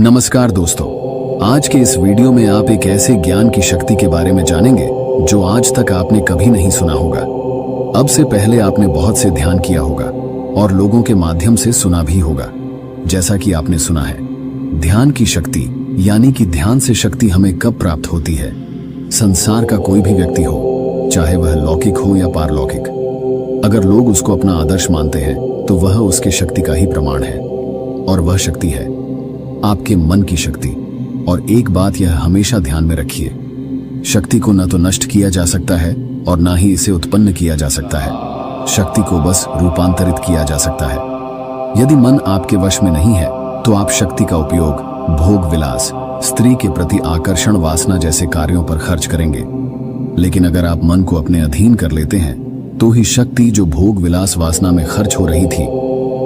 नमस्कार दोस्तों, आज के इस वीडियो में आप एक ऐसे ज्ञान की शक्ति के बारे में जानेंगे जो आज तक आपने कभी नहीं सुना होगा। अब से पहले आपने बहुत से ध्यान किया होगा और लोगों के माध्यम से सुना भी होगा। जैसा कि आपने सुना है, ध्यान की शक्ति यानी कि ध्यान से शक्ति हमें कब प्राप्त होती है। संसार का कोई भी व्यक्ति हो, चाहे वह लौकिक हो या पारलौकिक, अगर लोग उसको अपना आदर्श मानते हैं तो वह उसके शक्ति का ही प्रमाण है। और वह शक्ति है आपके मन की शक्ति। और एक बात यह हमेशा ध्यान में रखिए, शक्ति को न तो नष्ट किया जा सकता है और ना ही इसे उत्पन्न किया जा सकता है। शक्ति को बस रूपांतरित किया जा सकता है। यदि मन आपके वश में नहीं है तो आप शक्ति का उपयोग भोग विलास, स्त्री के प्रति आकर्षण, वासना जैसे कार्यों पर खर्च करेंगे। लेकिन अगर आप मन को अपने अधीन कर लेते हैं तो ही शक्ति जो भोग विलास वासना में खर्च हो रही थी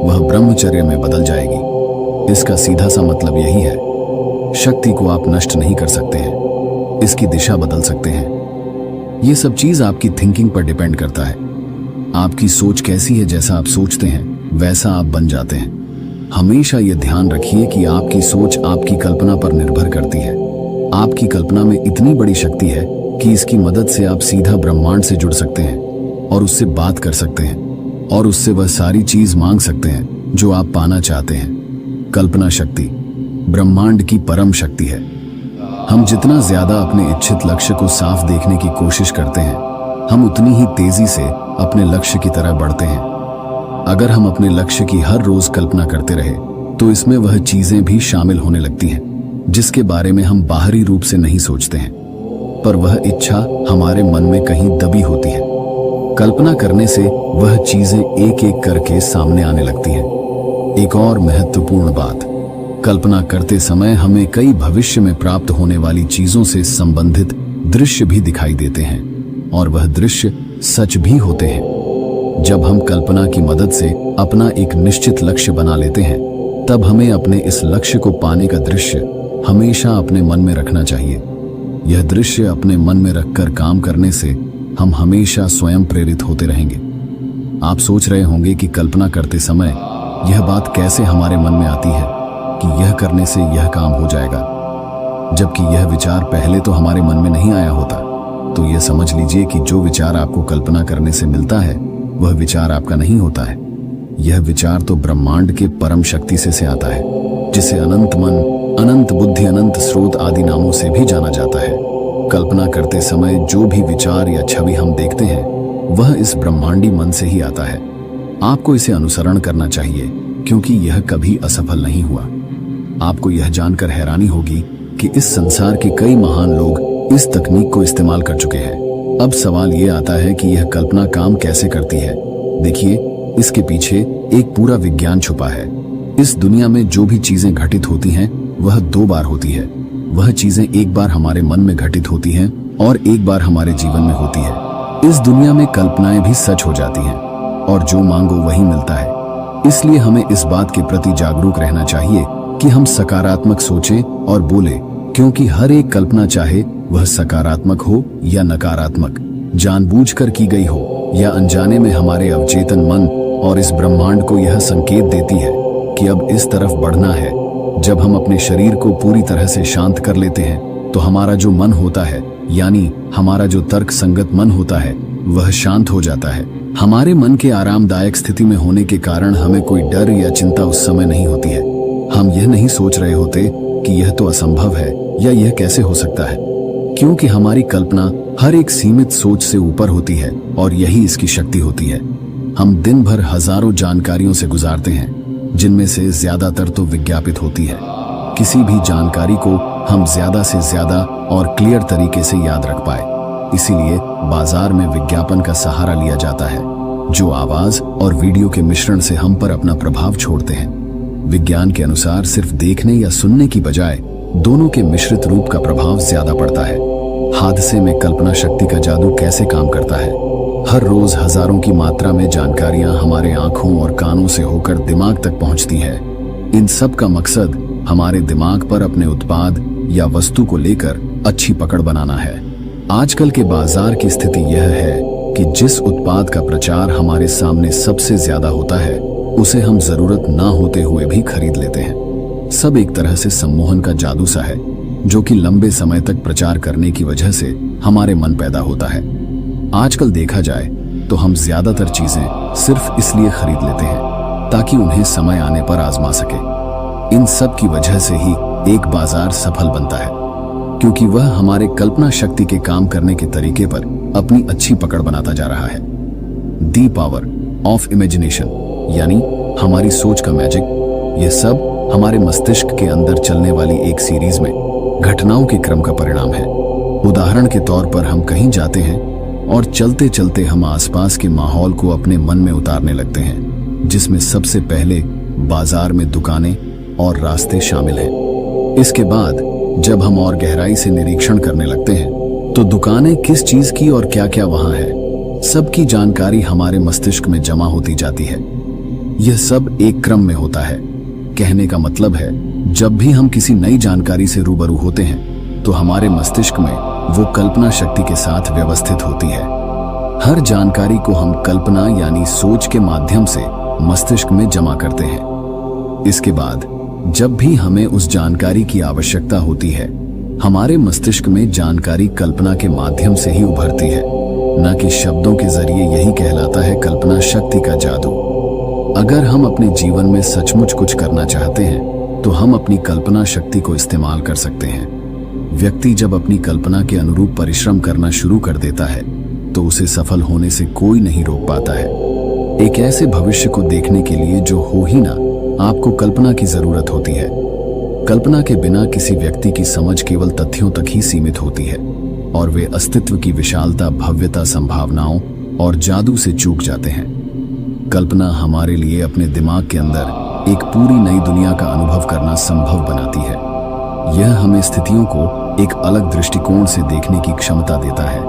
वह ब्रह्मचर्य में बदल जाएगी। इसका सीधा सा मतलब यही है, शक्ति को आप नष्ट नहीं कर सकते हैं, इसकी दिशा बदल सकते हैं। यह सब चीज आपकी थिंकिंग पर डिपेंड करता है। आपकी सोच कैसी है, जैसा आप सोचते हैं वैसा आप बन जाते हैं। हमेशा यह ध्यान रखिए कि आपकी सोच आपकी कल्पना पर निर्भर करती है। आपकी कल्पना में इतनी बड़ी शक्ति है कि इसकी मदद से आप सीधा ब्रह्मांड से जुड़ सकते हैं और उससे बात कर सकते हैं और उससे वह सारी चीज मांग सकते हैं जो आप पाना चाहते हैं। कल्पना शक्ति ब्रह्मांड की परम शक्ति है। हम जितना ज्यादा अपने इच्छित लक्ष्य को साफ देखने की कोशिश करते हैं, हम उतनी ही तेजी से अपने लक्ष्य की तरह बढ़ते हैं। अगर हम अपने लक्ष्य की हर रोज कल्पना करते रहे तो इसमें वह चीजें भी शामिल होने लगती हैं जिसके बारे में हम बाहरी रूप से नहीं सोचते हैं, पर वह इच्छा हमारे मन में कहीं दबी होती है। कल्पना करने से वह चीजें एक एक करके सामने आने लगती हैं। एक और महत्वपूर्ण बात, कल्पना करते समय हमें कई भविष्य में प्राप्त होने वाली चीजों से संबंधित दृश्य भी दिखाई देते हैं और वह दृश्य सच भी होते हैं। जब हम कल्पना की मदद से अपना एक निश्चित लक्ष्य बना लेते हैं तब हमें अपने इस लक्ष्य को पाने का दृश्य हमेशा अपने मन में रखना चाहिए। यह दृश्य अपने मन में रखकर काम करने से हम हमेशा स्वयं प्रेरित होते रहेंगे। आप सोच रहे होंगे कि कल्पना करते समय यह बात कैसे हमारे मन में आती है कि यह करने से यह काम हो जाएगा, जबकि यह विचार पहले तो हमारे मन में नहीं आया होता। तो यह समझ लीजिए कि जो विचार आपको कल्पना करने से मिलता है वह विचार आपका नहीं होता है। यह विचार तो ब्रह्मांड के परम शक्ति से आता है, जिसे अनंत मन, अनंत बुद्धि, अनंत स्रोत आदि नामों से भी जाना जाता है। कल्पना करते समय जो भी विचार या छवि हम देखते हैं वह इस ब्रह्मांडी मन से ही आता है। आपको इसे अनुसरण करना चाहिए क्योंकि यह कभी असफल नहीं हुआ। आपको यह जानकर हैरानी होगी कि इस संसार के कई महान लोग इस तकनीक को इस्तेमाल कर चुके हैं। अब सवाल यह आता है कि यह कल्पना काम कैसे करती है। देखिए, इसके पीछे एक पूरा विज्ञान छुपा है। इस दुनिया में जो भी चीजें घटित होती हैं वह दो बार होती है। वह चीजें एक बार हमारे मन में घटित होती हैं और एक बार हमारे जीवन में होती है। इस दुनिया में कल्पनाएं भी सच हो जाती हैं और जो मांगो वही मिलता है। इसलिए हमें इस बात के प्रति जागरूक रहना चाहिए कि हम सकारात्मक सोचें और बोलें, क्योंकि हर एक कल्पना, चाहे वह सकारात्मक हो या नकारात्मक, जानबूझकर की गई हो या अनजाने में, हमारे अवचेतन मन और इस ब्रह्मांड को यह संकेत देती है कि अब इस तरफ बढ़ना है। जब हम अपने शरीर को पूरी तरह से शांत कर लेते हैं तो हमारा जो मन होता है, यानी हमारा जो तर्क संगत मन होता है, वह शांत हो जाता है। हमारे मन के आरामदायक स्थिति में होने के कारण हमें कोई डर या चिंता उस समय नहीं होती है। हम यह नहीं सोच रहे होते कि यह तो असंभव है या यह कैसे हो सकता है, क्योंकि हमारी कल्पना हर एक सीमित सोच से ऊपर होती है और यही इसकी शक्ति होती है। हम दिन भर हजारों जानकारियों से गुजारते हैं जिनमें से ज्यादातर तो विज्ञापित होती है। किसी भी जानकारी को हम ज्यादा से ज्यादा और क्लियर तरीके से याद रख पाए, इसीलिए बाजार में विज्ञापन का सहारा लिया जाता है, जो आवाज और वीडियो के मिश्रण से हम पर अपना प्रभाव छोड़ते हैं। विज्ञान के अनुसार सिर्फ देखने या सुनने की बजाय दोनों के मिश्रित रूप का प्रभाव ज्यादा पड़ता है। हादसे में कल्पना शक्ति का जादू कैसे काम करता है। हर रोज हजारों की मात्रा में जानकारियां हमारे आंखों और कानों से होकर दिमाग तक पहुंचती है। इन सब का मकसद हमारे दिमाग पर अपने उत्पाद या वस्तु को लेकर अच्छी पकड़ बनाना है। आजकल के बाजार की स्थिति यह है कि जिस उत्पाद का प्रचार हमारे सामने सबसे ज्यादा होता है उसे हम जरूरत ना होते हुए भी खरीद लेते हैं। सब एक तरह से सम्मोहन का जादू सा है, जो कि लंबे समय तक प्रचार करने की वजह से हमारे मन पैदा होता है। आजकल देखा जाए तो हम ज्यादातर चीजें सिर्फ इसलिए खरीद लेते हैं ताकि उन्हें समय आने पर आजमा सके। इन सब की वजह से ही एक बाजार सफल बनता है, क्योंकि वह हमारे कल्पना शक्ति के काम करने के तरीके पर अपनी अच्छी पकड़ बनाता जा रहा है। दी पावर ऑफ इमेजिनेशन, यानी हमारी सोच का मैजिक, यह सब हमारे मस्तिष्क के अंदर चलने वाली एक सीरीज में घटनाओं के क्रम का परिणाम है। उदाहरण के तौर पर हम कहीं जाते हैं और चलते चलते हम आसपास के माहौल को अपने मन में उतारने लगते हैं, जिसमें सबसे पहले बाजार में दुकानें और रास्ते शामिल हैं। इसके बाद जब हम और गहराई से निरीक्षण करने लगते हैं तो दुकानें किस चीज की और क्या क्या वहां है, सबकी जानकारी हमारे मस्तिष्क में जमा होती जाती है। यह सब एक क्रम में होता है। कहने का मतलब है, जब भी हम किसी नई जानकारी से रूबरू होते हैं तो हमारे मस्तिष्क में वो कल्पना शक्ति के साथ व्यवस्थित होती है। हर जानकारी को हम कल्पना यानी सोच के माध्यम से मस्तिष्क में जमा करते हैं। इसके बाद जब भी हमें उस जानकारी की आवश्यकता होती है, हमारे मस्तिष्क में जानकारी कल्पना के माध्यम से ही उभरती है, न कि शब्दों के जरिए। यही कहलाता है कल्पना शक्ति का जादू। अगर हम अपने जीवन में सचमुच कुछ करना चाहते हैं तो हम अपनी कल्पना शक्ति को इस्तेमाल कर सकते हैं। व्यक्ति जब अपनी कल्पना के अनुरूप परिश्रम करना शुरू कर देता है तो उसे सफल होने से कोई नहीं रोक पाता है। एक ऐसे भविष्य को देखने के लिए जो हो ही ना, आपको कल्पना की जरूरत होती है। कल्पना के बिना किसी व्यक्ति की समझ केवल तथ्यों तक ही सीमित होती है और वे अस्तित्व की विशालता, भव्यता, संभावनाओं और जादू से चूक जाते हैं। कल्पना हमारे लिए अपने दिमाग के अंदर एक पूरी नई दुनिया का अनुभव करना संभव बनाती है। यह हमें स्थितियों को एक अलग दृष्टिकोण से देखने की क्षमता देता है।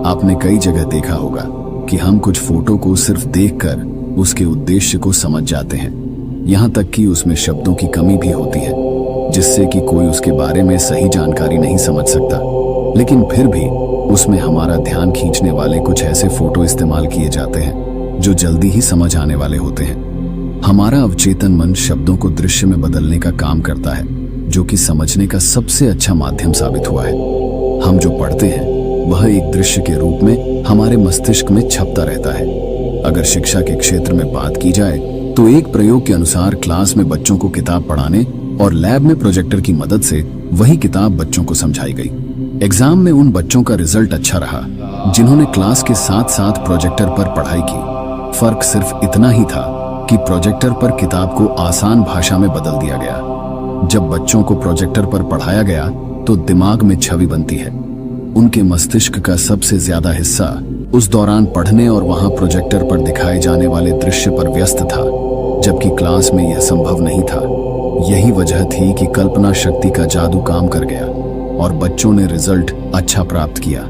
आपने कई जगह देखा होगा कि हम कुछ फोटो को सिर्फ देखकर उसके उद्देश्य को समझ जाते हैं, यहाँ तक कि उसमें शब्दों की कमी भी होती है, जिससे कि कोई उसके बारे में सही जानकारी नहीं समझ सकता। लेकिन फिर भी उसमें हमारा ध्यान खींचने वाले कुछ ऐसे फोटो इस्तेमाल किए जाते हैं जो जल्दी ही समझ आने वाले होते हैं। हमारा अवचेतन मन शब्दों को दृश्य में बदलने का काम करता है, जो कि समझने का सबसे अच्छा माध्यम साबित हुआ है। हम जो पढ़ते हैं वह एक दृश्य के रूप में हमारे मस्तिष्क में छपता रहता है। अगर शिक्षा के क्षेत्र में बात की जाए तो एक प्रयोग के अनुसार क्लास में बच्चों को किताब पढ़ाने और लैब में प्रोजेक्टर की मदद से वही किताब बच्चों को समझाई गई। एग्जाम में उन बच्चों का रिजल्ट अच्छा रहा जिन्होंने क्लास के साथ साथ प्रोजेक्टर पर पढ़ाई की। फर्क सिर्फ इतना ही था कि प्रोजेक्टर पर किताब को आसान भाषा में बदल दिया गया। जब बच्चों को प्रोजेक्टर पर पढ़ाया गया तो दिमाग में छवि बनती है। उनके मस्तिष्क का सबसे ज्यादा हिस्सा उस दौरान पढ़ने और वहां प्रोजेक्टर पर दिखाए जाने वाले दृश्य पर व्यस्त था, जबकि क्लास में यह संभव नहीं था। यही वजह थी कि कल्पना शक्ति का जादू काम कर गया और बच्चों ने रिजल्ट अच्छा प्राप्त किया।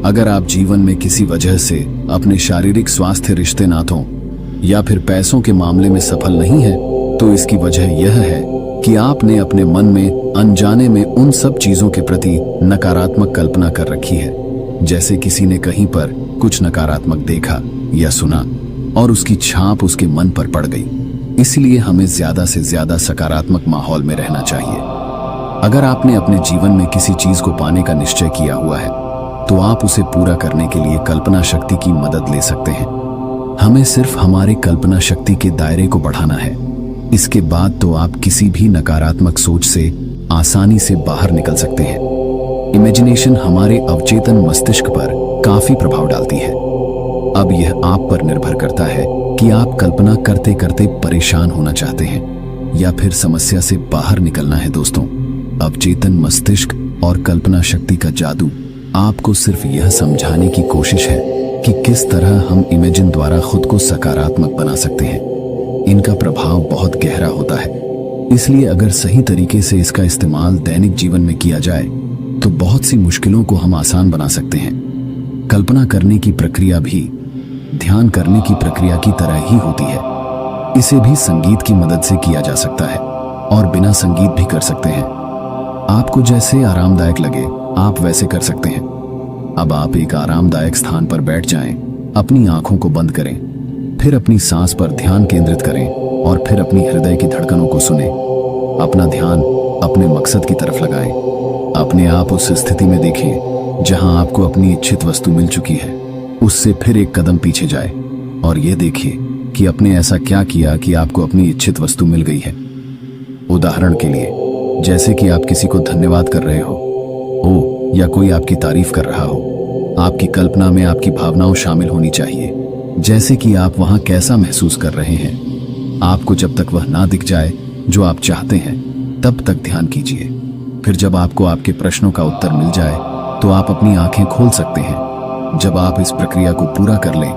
अगर आप जीवन में किसी वजह से अपने शारीरिक स्वास्थ्य, रिश्ते नातों या फिर पैसों के मामले में सफल नहीं है तो इसकी वजह यह है कि आपने अपने मन में अनजाने में उन सब चीजों के प्रति नकारात्मक कल्पना कर रखी है। जैसे किसी ने कहीं पर कुछ नकारात्मक देखा या सुना और उसकी छाप उसके मन पर पड़ गई। इसलिए हमें ज्यादा से ज्यादा सकारात्मक माहौल में रहना चाहिए। अगर आपने अपने जीवन में किसी चीज को पाने का निश्चय किया हुआ है तो आप उसे पूरा करने के लिए कल्पना शक्ति की मदद ले सकते हैं। हमें सिर्फ हमारे कल्पना शक्ति के दायरे को बढ़ाना है। इसके बाद तो आप किसी भी नकारात्मक सोच से आसानी से बाहर निकल सकते हैं। इमेजिनेशन हमारे अवचेतन मस्तिष्क पर काफी प्रभाव डालती है। अब यह आप पर निर्भर करता है कि आप कल्पना करते करते परेशान होना चाहते हैं या फिर समस्या से बाहर निकलना है। दोस्तों, अवचेतन मस्तिष्क और कल्पना शक्ति का जादू आपको सिर्फ यह समझाने की कोशिश है कि किस तरह हम इमेजिन द्वारा खुद को सकारात्मक बना सकते हैं। इनका प्रभाव बहुत गहरा होता है, इसलिए अगर सही तरीके से इसका इस्तेमाल दैनिक जीवन में किया जाए तो बहुत सी मुश्किलों को हम आसान बना सकते हैं। कल्पना करने की प्रक्रिया भी ध्यान करने की प्रक्रिया की तरह ही होती है। इसे भी संगीत की मदद से किया जा सकता है और बिना संगीत भी कर सकते हैं। आपको जैसे आरामदायक लगे आप वैसे कर सकते हैं। अब आप एक आरामदायक स्थान पर बैठ जाएं, अपनी आंखों को बंद करें, फिर अपनी सांस पर ध्यान केंद्रित करें और फिर अपनी हृदय की धड़कनों को सुनें। अपना ध्यान अपने मकसद की तरफ लगाएं। अपने आप उस स्थिति में देखें जहां आपको अपनी इच्छित वस्तु मिल चुकी है। उससे फिर एक कदम पीछे जाए और यह देखिए कि आपने ऐसा क्या किया कि आपको अपनी इच्छित वस्तु मिल गई है। उदाहरण के लिए, जैसे कि आप किसी को धन्यवाद कर रहे हो या कोई आपकी तारीफ कर रहा हो, आपकी कल्पना में आपकी भावनाओं शामिल होनी चाहिए, जैसे कि आप वहां कैसा महसूस कर रहे हैं। आपको जब तक वह ना दिख जाए जो आप चाहते हैं तब तक ध्यान कीजिए। फिर जब आपको आपके प्रश्नों का उत्तर मिल जाए तो आप अपनी आंखें खोल सकते हैं। जब आप इस प्रक्रिया को पूरा कर लें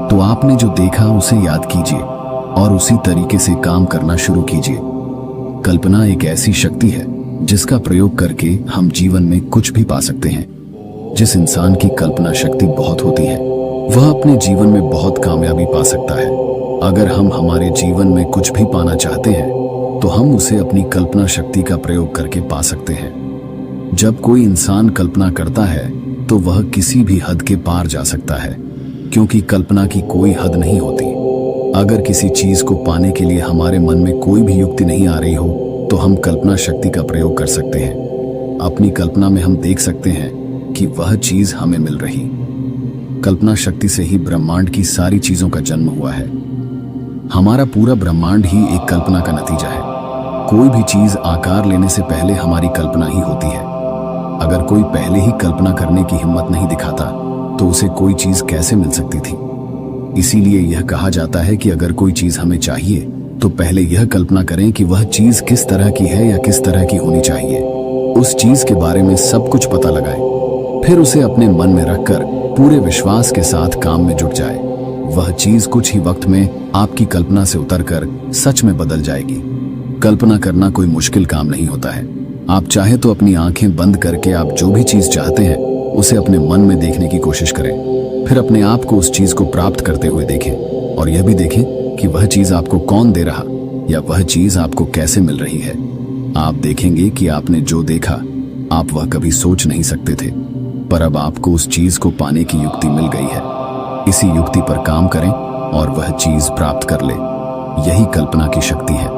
तो आपने जो देखा उसे याद कीजिए और उसी तरीके से काम करना शुरू कीजिए। कल्पना एक ऐसी शक्ति है जिसका प्रयोग करके हम जीवन में कुछ भी पा सकते हैं। जिस इंसान की कल्पना शक्ति बहुत होती है वह अपने जीवन में बहुत कामयाबी पा सकता है। अगर हम हमारे जीवन में कुछ भी पाना चाहते हैं तो हम उसे अपनी कल्पना शक्ति का प्रयोग करके पा सकते हैं। जब कोई इंसान कल्पना करता है तो वह किसी भी हद के पार जा सकता है, क्योंकि कल्पना की कोई हद नहीं होती। अगर किसी चीज को पाने के लिए हमारे मन में कोई भी युक्ति नहीं आ रही हो तो हम कल्पना शक्ति का प्रयोग कर सकते हैं। अपनी कल्पना में हम देख सकते हैं कि वह चीज हमें मिल रही। कल्पना शक्ति से ही ब्रह्मांड की सारी चीजों का जन्म हुआ है। हमारा पूरा ब्रह्मांड ही एक कल्पना का नतीजा है। कोई भी चीज आकार लेने से पहले हमारी कल्पना ही होती है। अगर कोई पहले ही कल्पना करने की हिम्मत नहीं दिखाता तो उसे कोई चीज कैसे मिल सकती थी। इसीलिए यह कहा जाता है कि अगर कोई चीज हमें चाहिए तो पहले यह कल्पना करें कि वह चीज किस तरह की है या किस तरह की होनी चाहिए। उस चीज के बारे में सब कुछ पता लगाएं, फिर उसे अपने मन में रखकर पूरे विश्वास के साथ काम में जुट जाए। वह चीज कुछ ही वक्त में आपकी कल्पना से उतरकर सच में बदल जाएगी। कल्पना करना कोई मुश्किल काम नहीं होता है। आप चाहे तो अपनी आंखें बंद करके आप जो भी चीज चाहते हैं उसे अपने मन में देखने की कोशिश करें। फिर अपने आप को उस चीज को प्राप्त करते हुए देखें और यह भी देखें कि वह चीज आपको कौन दे रहा या वह चीज आपको कैसे मिल रही है। आप देखेंगे कि आपने जो देखा आप वह कभी सोच नहीं सकते थे, पर अब आपको उस चीज को पाने की युक्ति मिल गई है। इसी युक्ति पर काम करें और वह चीज प्राप्त कर ले। यही कल्पना की शक्ति है।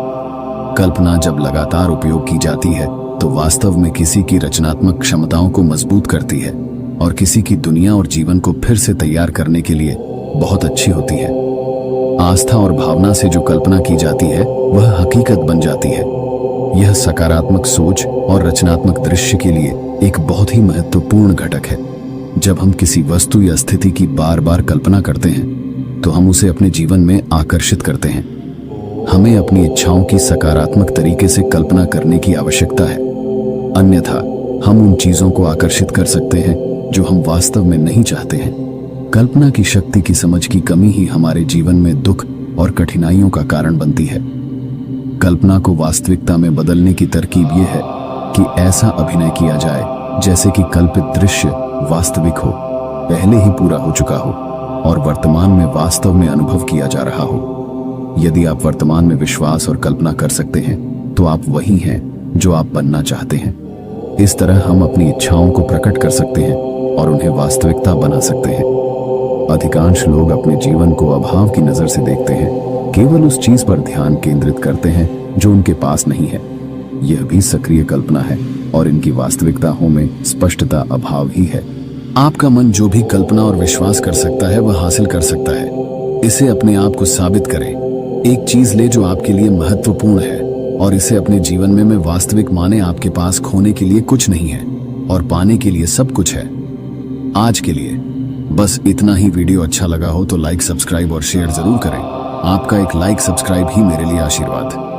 कल्पना जब लगातार उपयोग की जाती है तो वास्तव में किसी की रचनात्मक क्षमताओं को मजबूत करती है और किसी की दुनिया और जीवन को फिर से तैयार करने के लिए बहुत अच्छी होती है। आस्था और भावना से जो कल्पना की जाती है वह हकीकत बन जाती है। यह सकारात्मक सोच और रचनात्मक दृश्य के लिए एक बहुत ही महत्वपूर्ण घटक है। जब हम किसी वस्तु या स्थिति की बार बार कल्पना करते हैं तो हम उसे अपने जीवन में आकर्षित करते हैं। हमें अपनी इच्छाओं की सकारात्मक तरीके से कल्पना करने की आवश्यकता है, अन्यथा हम उन चीजों को आकर्षित कर सकते हैं जो हम वास्तव में नहीं चाहते हैं। कल्पना की शक्ति की समझ की कमी ही हमारे जीवन में दुख और कठिनाइयों का कारण बनती है। कल्पना को वास्तविकता में बदलने की तरकीब यह है कि ऐसा अभिनय किया जाए जैसे कि कल्पित दृश्य वास्तविक हो, पहले ही पूरा हो चुका हो और वर्तमान में वास्तव में अनुभव किया जा रहा हो। यदि आप वर्तमान में विश्वास और कल्पना कर सकते हैं तो आप वही हैं जो आप बनना चाहते हैं। इस तरह हम अपनी इच्छाओं को प्रकट कर सकते हैं और उन्हें वास्तविकता बना सकते हैं। अधिकांश लोग अपने जीवन को अभाव की नजर से देखते हैं, केवल उस चीज पर ध्यान केंद्रित करते हैं जो उनके पास नहीं है। यह भी सक्रिय कल्पना है और इनकी वास्तविकताओं में स्पष्टता अभाव ही है। आपका मन जो भी कल्पना और विश्वास कर सकता है वह हासिल कर सकता है। इसे अपने आप को साबित करें। एक चीज ले जो आपके लिए महत्वपूर्ण है और इसे अपने जीवन में वास्तविक माने। आपके पास खोने के लिए कुछ नहीं है और पाने के लिए सब कुछ है। आज के लिए बस इतना ही। वीडियो अच्छा लगा हो तो लाइक, सब्सक्राइब और शेयर जरूर करें। आपका एक लाइक, सब्सक्राइब ही मेरे लिए आशीर्वाद।